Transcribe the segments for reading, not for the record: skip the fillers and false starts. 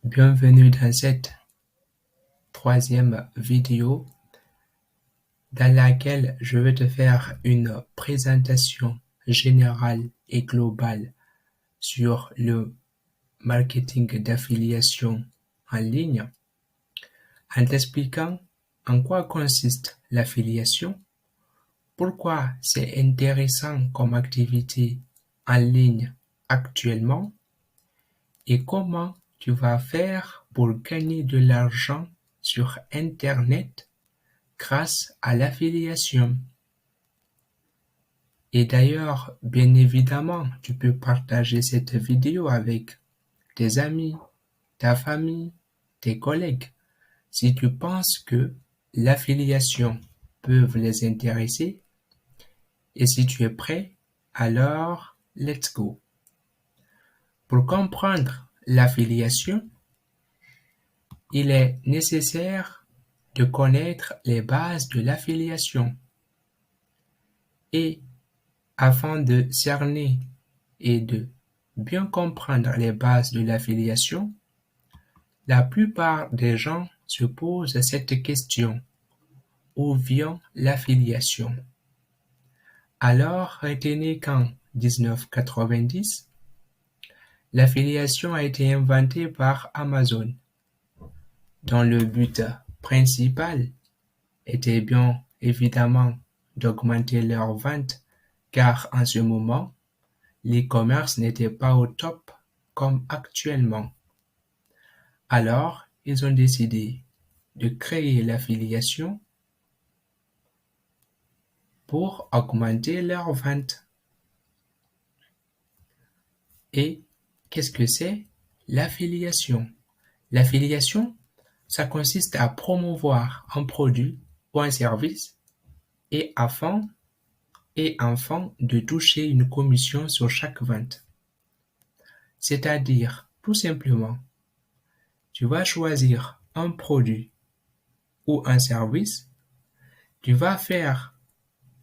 Bienvenue dans cette troisième vidéo dans laquelle je vais te faire une présentation générale et globale sur le marketing d'affiliation en ligne en t'expliquant en quoi consiste l'affiliation, pourquoi c'est intéressant comme activité en ligne actuellement et comment tu vas faire pour gagner de l'argent sur Internet grâce à l'affiliation. Et d'ailleurs, bien évidemment, tu peux partager cette vidéo avec tes amis, ta famille, tes collègues, si tu penses que l'affiliation peut les intéresser. Et si tu es prêt, alors let's go. Pour comprendre l'affiliation, il est nécessaire de connaître les bases de l'affiliation. Et afin de cerner et de bien comprendre les bases de l'affiliation, la plupart des gens se posent cette question: où vient l'affiliation? Alors, retenez qu'en 1990, l'affiliation a été inventée par Amazon, dont le but principal était bien évidemment d'augmenter leurs ventes, car en ce moment, l'e-commerce n'était pas au top comme actuellement. Alors, ils ont décidé de créer l'affiliation pour augmenter leurs ventes. Et qu'est-ce que c'est l'affiliation? L'affiliation, ça consiste à promouvoir un produit ou un service et afin de toucher une commission sur chaque vente. C'est-à-dire, tout simplement, tu vas choisir un produit ou un service, tu vas faire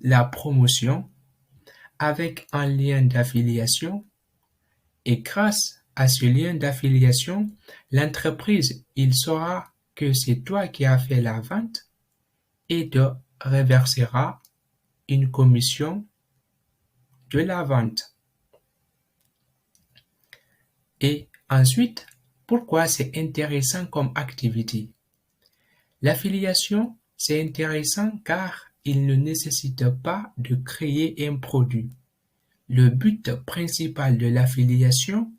la promotion avec un lien d'affiliation et grâce à ce lien d'affiliation, l'entreprise, il saura que c'est toi qui as fait la vente et te reversera une commission de la vente. Et ensuite, pourquoi c'est intéressant comme activité? L'affiliation, c'est intéressant car il ne nécessite pas de créer un produit. Le but principal de l'affiliation,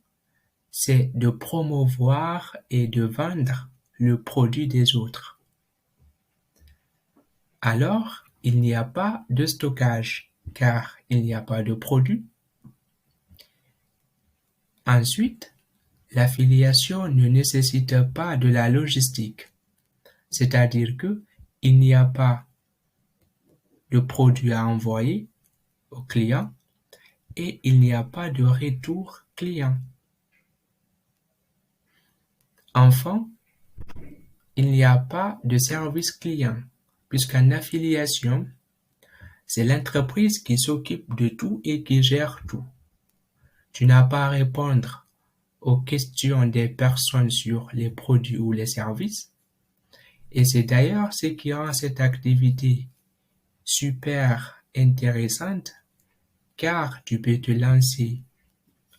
c'est de promouvoir et de vendre le produit des autres. Alors, il n'y a pas de stockage car il n'y a pas de produit. Ensuite, l'affiliation ne nécessite pas de la logistique, c'est-à-dire que il n'y a pas de produit à envoyer au client et il n'y a pas de retour client. Enfin, il n'y a pas de service client puisqu'en affiliation, c'est l'entreprise qui s'occupe de tout et qui gère tout. Tu n'as pas à répondre aux questions des personnes sur les produits ou les services. Et c'est d'ailleurs ce qui rend cette activité super intéressante car tu peux te lancer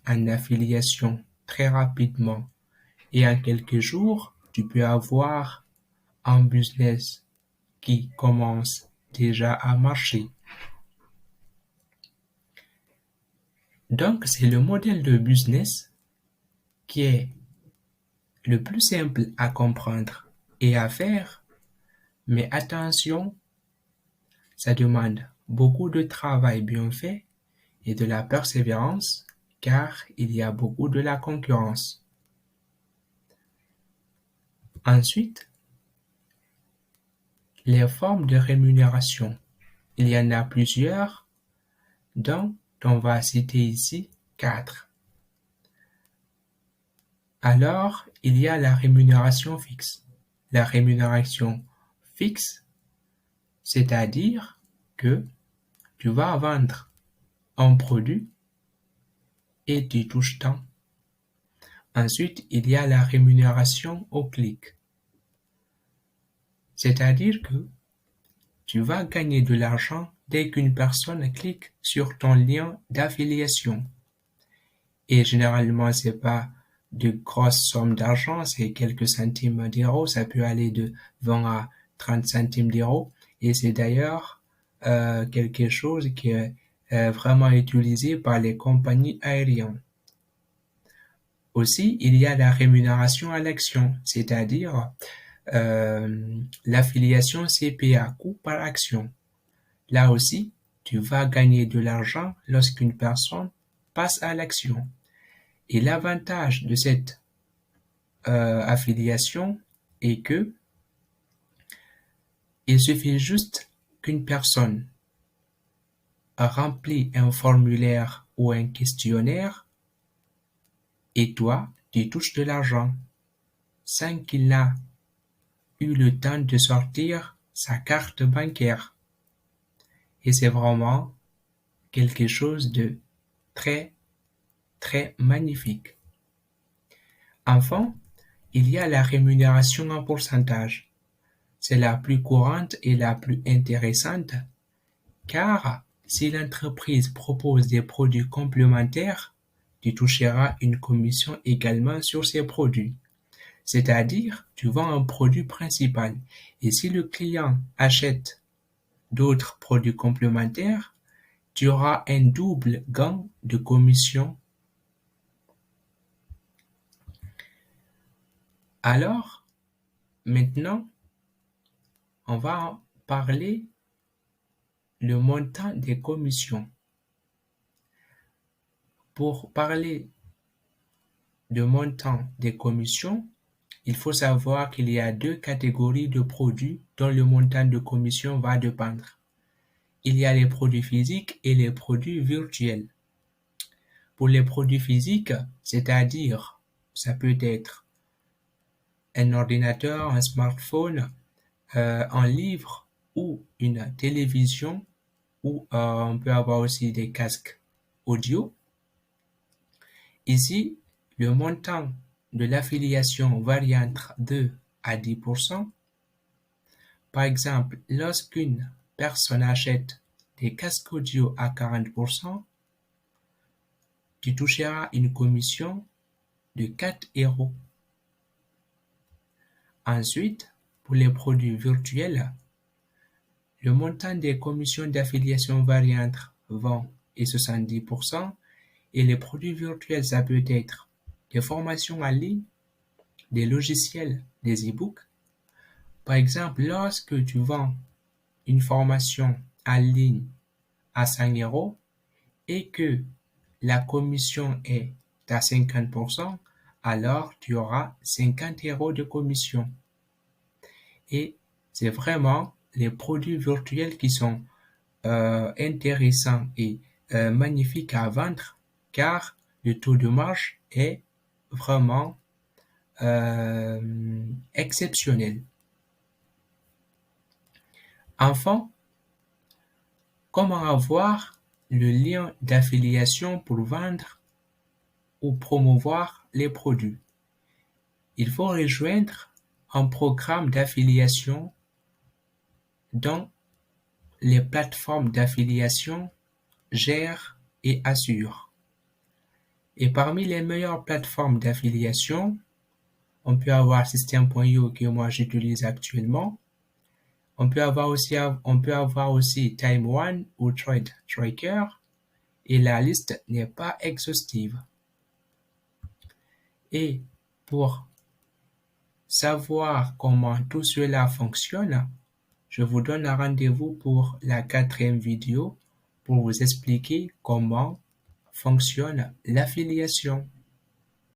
en affiliation très rapidement et en quelques jours, tu peux avoir un business qui commence déjà à marcher. Donc, c'est le modèle de business qui est le plus simple à comprendre et à faire, mais attention, ça demande beaucoup de travail bien fait et de la persévérance car il y a beaucoup de la concurrence. Ensuite, les formes de rémunération. Il y en a plusieurs, dont on va citer ici 4. Alors, il y a la rémunération fixe. La rémunération fixe, c'est-à-dire que tu vas vendre un produit et tu touches tant. Ensuite, il y a la rémunération au clic. C'est-à-dire que tu vas gagner de l'argent dès qu'une personne clique sur ton lien d'affiliation. Et généralement, c'est pas de grosses sommes d'argent, c'est quelques centimes d'euros, ça peut aller de 20 à 30 centimes d'euros. Et c'est d'ailleurs quelque chose qui est vraiment utilisé par les compagnies aériennes. Aussi, il y a la rémunération à l'action, c'est-à-dire l'affiliation CPA, coût par action. Là aussi, tu vas gagner de l'argent lorsqu'une personne passe à l'action. Et l'avantage de cette affiliation est que il suffit juste qu'une personne remplit un formulaire ou un questionnaire et toi, tu touches de l'argent sans qu'il n'a eu le temps de sortir sa carte bancaire. Et c'est vraiment quelque chose de très, très magnifique. Enfin, il y a la rémunération en pourcentage. C'est la plus courante et la plus intéressante car si l'entreprise propose des produits complémentaires, tu toucheras une commission également sur ces produits. C'est-à-dire, tu vends un produit principal et si le client achète d'autres produits complémentaires, tu auras un double gain de commission. Alors, maintenant, on va parler le montant des commissions. Pour parler de montant des commissions, il faut savoir qu'il y a deux catégories de produits dont le montant de commission va dépendre. Il y a les produits physiques et les produits virtuels. Pour les produits physiques, c'est-à-dire, ça peut être un ordinateur, un smartphone, un livre ou une télévision, ou on peut avoir aussi des casques audio. Ici, le montant de l'affiliation varie entre 2 à 10%. Par exemple, lorsqu'une personne achète des casques audio à 40%, tu toucheras une commission de 4 euros. Ensuite, pour les produits virtuels, le montant des commissions d'affiliation varie entre 20 et 70%. Et les produits virtuels, ça peut être des formations en ligne, des logiciels, des e-books. Par exemple, lorsque tu vends une formation en ligne à 5 euros et que la commission est à 50%, alors tu auras 50 euros de commission. Et c'est vraiment les produits virtuels qui sont intéressants et magnifiques à vendre car le taux de marge est vraiment exceptionnel. Enfin, comment avoir le lien d'affiliation pour vendre ou promouvoir les produits? Il faut rejoindre un programme d'affiliation dont les plateformes d'affiliation gèrent et assurent. Et parmi les meilleures plateformes d'affiliation, on peut avoir System.io que moi j'utilise actuellement. On peut avoir aussi Time One ou Trade Tracker et la liste n'est pas exhaustive. Et pour savoir comment tout cela fonctionne, je vous donne un rendez-vous pour la 4e vidéo pour vous expliquer comment fonctionne l'affiliation.